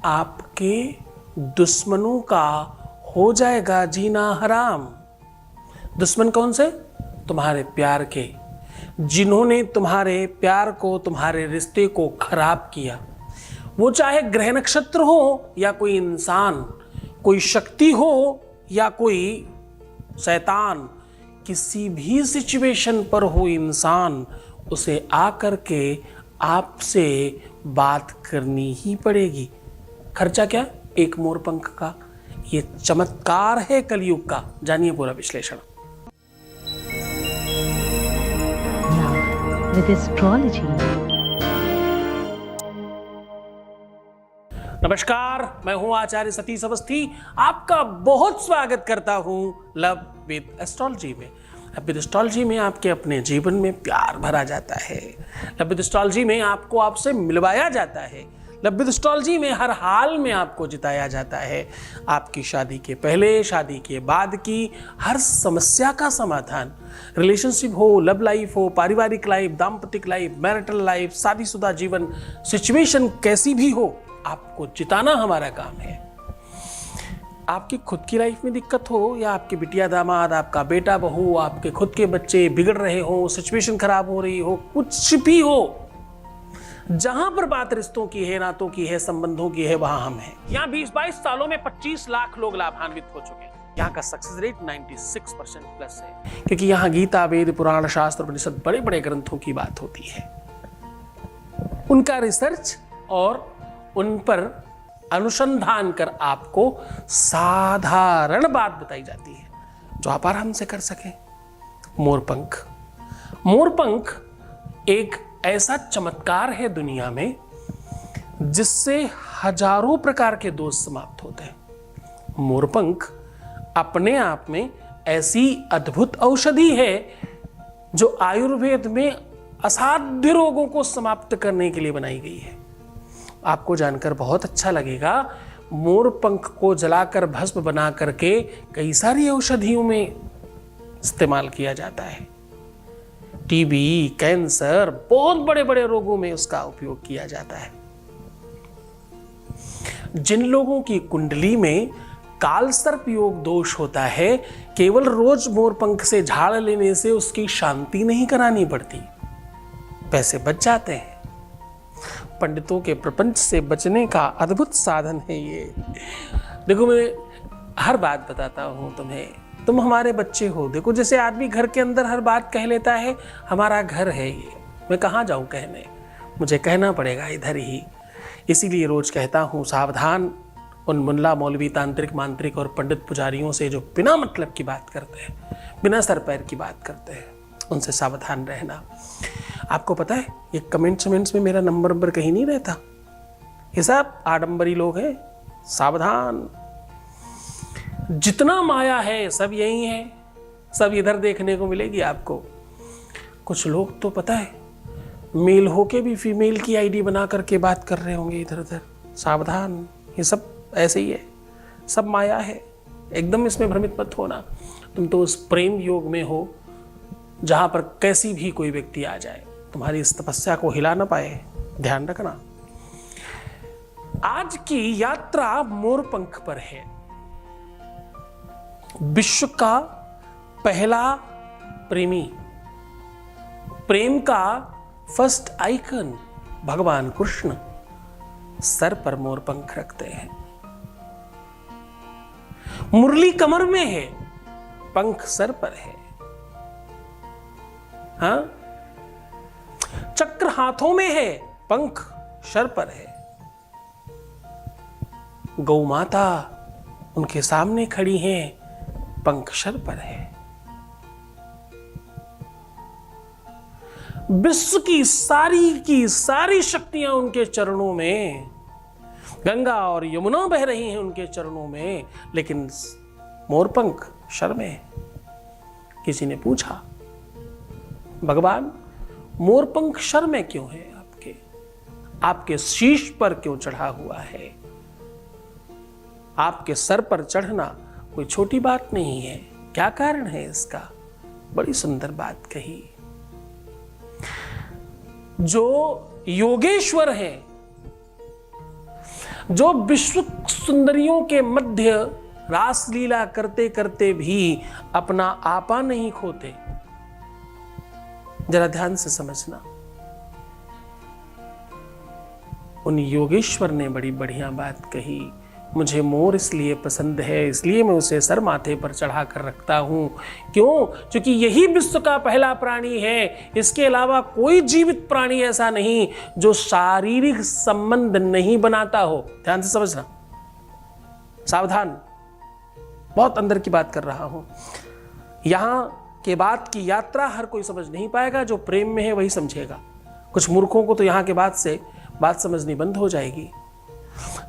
आपके दुश्मनों का हो जाएगा जीना हराम। दुश्मन कौन से? तुम्हारे प्यार के, जिन्होंने तुम्हारे प्यार को, तुम्हारे रिश्ते को खराब किया। वो चाहे ग्रह नक्षत्र हो या कोई इंसान, कोई शक्ति हो या कोई शैतान, किसी भी सिचुएशन पर हो इंसान, उसे आकर के आपसे बात करनी ही पड़ेगी। खर्चा क्या? एक मोरपंख का। ये चमत्कार है कलयुग का। जानिए पूरा विश्लेषण। With astrology. नमस्कार, मैं हूं आचार्य सतीश अवस्थी। आपका बहुत स्वागत करता हूं लव विद एस्ट्रोलॉजी में। लव विद एस्ट्रोलॉजी में आपके अपने जीवन में प्यार भरा जाता है। लव विद एस्ट्रोलॉजी में आपको आपसे मिलवाया जाता है। लव विद एस्ट्रोलॉजी में हर हाल में आपको जिताया जाता है। आपकी शादी के पहले, शादी के बाद की हर समस्या का समाधान, रिलेशनशिप हो, लव लाइफ हो, पारिवारिक लाइफ, दाम्पतिक लाइफ, मैरिटल लाइफ, शादीशुदा जीवन, सिचुएशन कैसी भी हो, आपको जिताना हमारा काम है। आपकी खुद की लाइफ में दिक्कत हो या आपके बिटिया दामाद, आपका बेटा बहू, आपके खुद के बच्चे बिगड़ रहे हो, सिचुएशन खराब हो रही हो, कुछ भी हो, जहां पर बात रिश्तों की है, नातों की है, संबंधों की है, वहां हम हैं। यहाँ 20-22 सालों में 25 लाख लोग लाभान्वित हो चुके हैं। यहाँ का सक्सेस रेट 96% प्लस है, क्योंकि यहाँ गीता, वेद, पुराण, शास्त्र, उपनिषद, बड़े बड़े ग्रंथों की बात होती है। उनका रिसर्च और उन पर अनुसंधान कर आपको साधारण बात बताई जाती है जो आप आराम से कर सकें। मोरपंख। मोरपंख एक ऐसा चमत्कार है दुनिया में जिससे हजारों प्रकार के दोष समाप्त होते हैं। मोरपंख अपने आप में ऐसी अद्भुत औषधि है जो आयुर्वेद में असाध्य रोगों को समाप्त करने के लिए बनाई गई है। आपको जानकर बहुत अच्छा लगेगा, मोरपंख को जलाकर भस्म बना करके कई सारी औषधियों में इस्तेमाल किया जाता है। टीबी, कैंसर, बहुत बड़े बड़े रोगों में उसका उपयोग किया जाता है। जिन लोगों की कुंडली में कालसर्प योग दोष होता है, केवल रोज मोरपंख से झाड़ लेने से उसकी शांति नहीं करानी पड़ती, पैसे बच जाते हैं। पंडितों के प्रपंच से बचने का अद्भुत साधन है ये। देखो, मैं हर बात बताता हूं तुम्हें, तुम हमारे बच्चे हो। देखो, जैसे आदमी घर के अंदर हर बात कह लेता है, हमारा घर है ये, मैं कहाँ जाऊं कहने, मुझे कहना पड़ेगा इधर ही। इसीलिए रोज कहता हूं, सावधान उन मुल्ला, मौलवी, तांत्रिक, मांत्रिक और पंडित पुजारियों से जो बिना मतलब की बात करते हैं, बिना सर पैर की बात करते हैं, उनसे सावधान रहना। आपको पता है, ये कमेंट्स में मेरा नंबर कहीं नहीं रहता। ये सब आडंबरी लोग हैं। सावधान, जितना माया है सब यही है, सब इधर देखने को मिलेगी आपको। कुछ लोग तो पता है, मेल होके भी फीमेल की आईडी बना करके बात कर रहे होंगे इधर उधर। सावधान, ये सब ऐसे ही है, सब माया है। एकदम इसमें भ्रमित मत होना। तुम तो उस प्रेम योग में हो जहां पर कैसी भी कोई व्यक्ति आ जाए, तुम्हारी इस तपस्या को हिला ना पाए। ध्यान रखना। आज की यात्रा मोरपंख पर है। विश्व का पहला प्रेमी, प्रेम का फर्स्ट आइकन भगवान कृष्ण सर पर मोरपंख रखते हैं। मुरली कमर में है, पंख सर पर है। हाँ, चक्र हाथों में है, पंख सर पर है। गौ माता उनके सामने खड़ी हैं, पंख सर पर है। विश्व की सारी शक्तियां उनके चरणों में, गंगा और यमुना बह रही हैं उनके चरणों में, लेकिन मोरपंख सर में। किसी ने पूछा, भगवान मोरपंख सर में क्यों है? आपके शीश पर क्यों चढ़ा हुआ है? आपके सर पर चढ़ना कोई छोटी बात नहीं है। क्या कारण है इसका? बड़ी सुंदर बात कही। जो योगेश्वर हैं, जो विश्व सुंदरियों के मध्य रास लीला करते करते भी अपना आपा नहीं खोते। जरा ध्यान से समझना। उन योगेश्वर ने बड़ी बढ़िया बात कही, मुझे मोर इसलिए पसंद है, इसलिए मैं उसे सर माथे पर चढ़ा कर रखता हूं। क्यों? क्योंकि यही विश्व का पहला प्राणी है। इसके अलावा कोई जीवित प्राणी ऐसा नहीं जो शारीरिक संबंध नहीं बनाता हो। ध्यान से समझना, सावधान, बहुत अंदर की बात कर रहा हूं। यहां के बाद की यात्रा हर कोई समझ नहीं पाएगा, जो प्रेम में है वही समझेगा। कुछ मूर्खों को तो यहां के बाद से बात समझनी बंद हो जाएगी।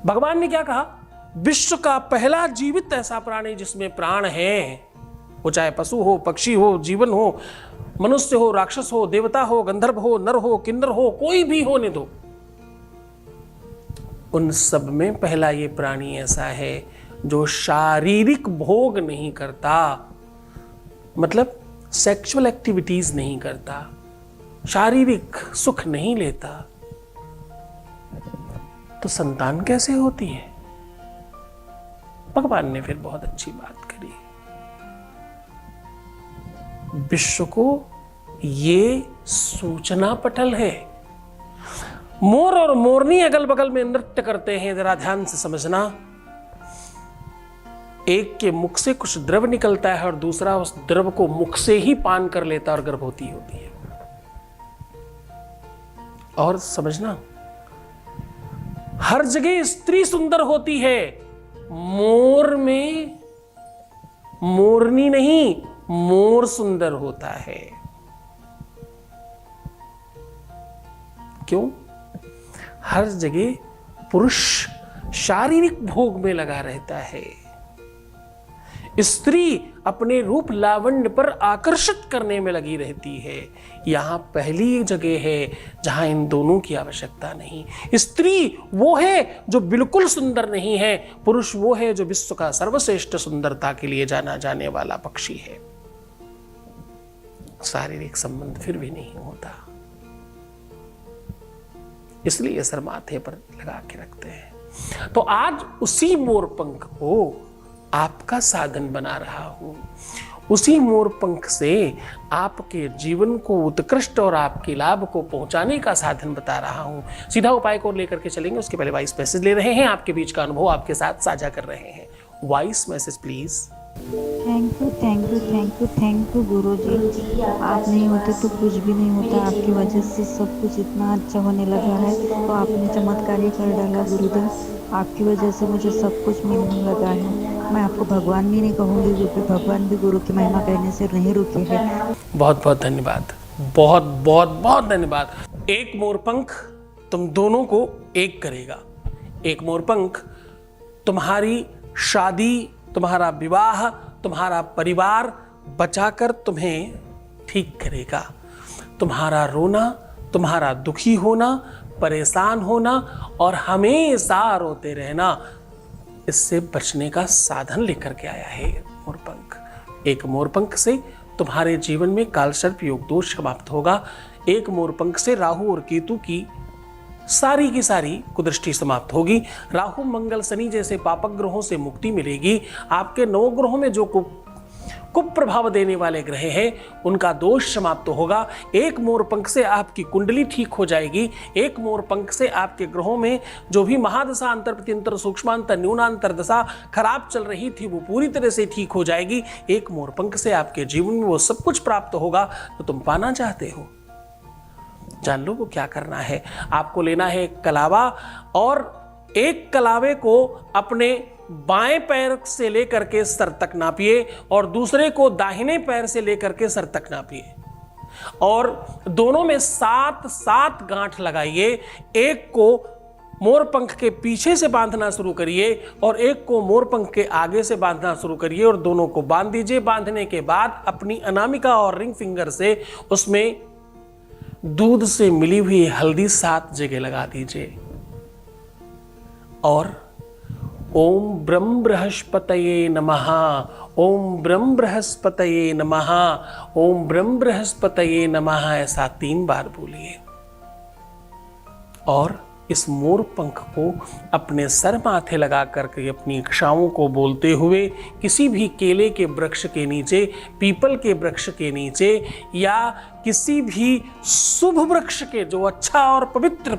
भगवान ने क्या कहा? विश्व का पहला जीवित ऐसा प्राणी जिसमें प्राण है, वो चाहे पशु हो, पक्षी हो, जीवन हो, मनुष्य हो, राक्षस हो, देवता हो, गंधर्व हो, नर हो, किन्नर हो, कोई भी होने दो, उन सब में पहला ये प्राणी ऐसा है जो शारीरिक भोग नहीं करता, मतलब सेक्सुअल एक्टिविटीज नहीं करता, शारीरिक सुख नहीं लेता। तो संतान कैसे होती है? भगवान ने फिर बहुत अच्छी बात करी। विश्व को ये सूचना पटल है। मोर और मोरनी अगल बगल में नृत्य करते हैं, जरा ध्यान से समझना। एक के मुख से कुछ द्रव निकलता है और दूसरा उस द्रव को मुख से ही पान कर लेता और गर्भवती होती है। और समझना, हर जगह स्त्री सुंदर होती है, मोर में मोरनी नहीं, मोर सुंदर होता है। क्यों? हर जगह पुरुष शारीरिक भोग में लगा रहता है, स्त्री अपने रूप लावण्य पर आकर्षित करने में लगी रहती है। यहां पहली जगह है जहां इन दोनों की आवश्यकता नहीं। स्त्री वो है जो बिल्कुल सुंदर नहीं है, पुरुष वो है जो विश्व का सर्वश्रेष्ठ सुंदरता के लिए जाना जाने वाला पक्षी है। शारीरिक संबंध फिर भी नहीं होता, इसलिए सर माथे पर लगा के रखते हैं। तो आज उसी मोरपंख को आपका साधन बना रहा हूं, उसी मोरपंख से आपके जीवन को उत्कृष्ट और आपके लाभ को पहुंचाने का साधन बता रहा हूं। सीधा उपाय को लेकर के चलेंगे, उसके पहले वॉइस मैसेज ले रहे हैं, आपके बीच का अनुभव आपके साथ साझा कर रहे हैं। Voice message please. Thank you thank you thank you thank you गुरु जी। आप नहीं होते तो कुछ भी नहीं होता, आपकी वजह से सब कुछ इतना अच्छा होने लगा है। तो आपने चमत्कार ही कर डाला गुरुदेव, आपकी वजह से मुझे सब कुछ मिलने लगा है। मैं आपको भगवान भी नहीं कहूँगी क्योंकि भगवान भी गुरु की महिमा कहने से नहीं रुके हैं। बहुत बहुत धन्यवाद, बहुत बहुत बहुत धन्यवाद। एक मोरपंख तुम दोनों को एक करेगा। एक मोरपंख तुम्हारी शादी, तुम्हारा विवाह, तुम्हारा परिवार बचाकर तुम्हें ठीक करेगा। तुम्हारा रोना, तुम्हारा दुखी होना, परेशान होना और हमेशा रोते रहना, इससे बचने का साधन लेकर के आया है मोरपंख। एक मोरपंख से तुम्हारे जीवन में कालसर्प योग दोष समाप्त होगा। एक मोरपंख से राहु और केतु की सारी की सारी कुदृष्टि समाप्त होगी। राहु, मंगल, शनि जैसे पापक ग्रहों से मुक्ति मिलेगी। आपके 9 ग्रहों में जो कुप्रभाव देने वाले ग्रह हैं उनका दोष समाप्त होगा। एक मोरपंख से आपकी कुंडली ठीक हो जाएगी। एक मोरपंख से आपके ग्रहों में जो भी महादशा, अंतर प्रत्यंतर, सूक्ष्मांतर, न्यूनांतर दशा खराब चल रही थी वो पूरी तरह से ठीक हो जाएगी। एक मोरपंख से आपके जीवन में वो सब कुछ प्राप्त होगा तो तुम पाना चाहते हो। जान लो वो क्या करना है। आपको लेना है एक कलावा और एक कलावे को अपने बाएं पैर से लेकर के सर तक नापिए और दूसरे को दाहिने पैर से लेकर के सर तक नापिए और दोनों में 7-7 गांठ लगाइए। एक को मोरपंख के पीछे से बांधना शुरू करिए और एक को मोरपंख के आगे से बांधना शुरू करिए और दोनों को बांध दीजिए। बांधने के बाद अपनी अनामिका और रिंग फिंगर से उसमें दूध से मिली हुई हल्दी 7 जगह लगा दीजिए और ओम ब्रह्म बृहस्पतये नमः, ओम ब्रह्म बृहस्पतये नमः, ओम ब्रह्म बृहस्पतये नमः, ऐसा 3 बार बोलिए और इस मोर पंख को अपने सर माथे लगा करके अपनी इच्छाओं को बोलते हुए किसी भी केले के वृक्ष के नीचे, पीपल के वृक्ष के नीचे या किसी भी शुभ वृक्ष के, जो अच्छा और पवित्र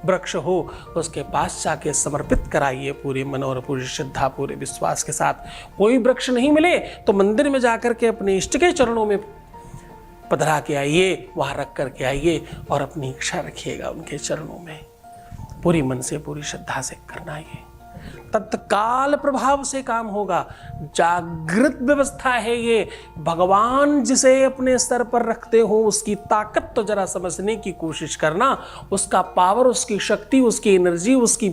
वृक्ष हो, उसके पास जाके समर्पित कराइए पूरे मन और पूरी श्रद्धा, पूरे विश्वास के साथ। कोई वृक्ष नहीं मिले तो मंदिर में जाकर के अपने इष्ट के चरणों में पधरा के आइए, वहां रख करके आइए और अपनी इच्छा रखिएगा उनके चरणों में। पूरी मन से, पूरी श्रद्धा से करना ये तत्काल प्रभाव से काम होगा। जागृत व्यवस्था है ये। भगवान जिसे अपने सर पर रखते हो उसकी ताकत तो जरा समझने की कोशिश करना, उसका पावर, उसकी शक्ति, उसकी एनर्जी, उसकी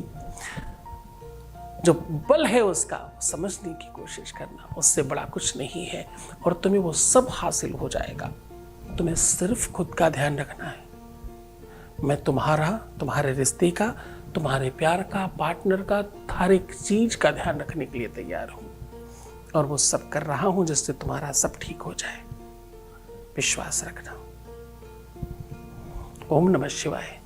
जो बल है उसका समझने की कोशिश करना। उससे बड़ा कुछ नहीं है और तुम्हें वो सब हासिल हो जाएगा। तुम्हें सिर्फ खुद का ध्यान रखना है। मैं तुम्हारा, तुम्हारे रिश्ते का, तुम्हारे प्यार का, पार्टनर का, हर एक चीज का ध्यान रखने के लिए तैयार हूं और वो सब कर रहा हूं जिससे तुम्हारा सब ठीक हो जाए। विश्वास रखना। ओम नमः शिवाय।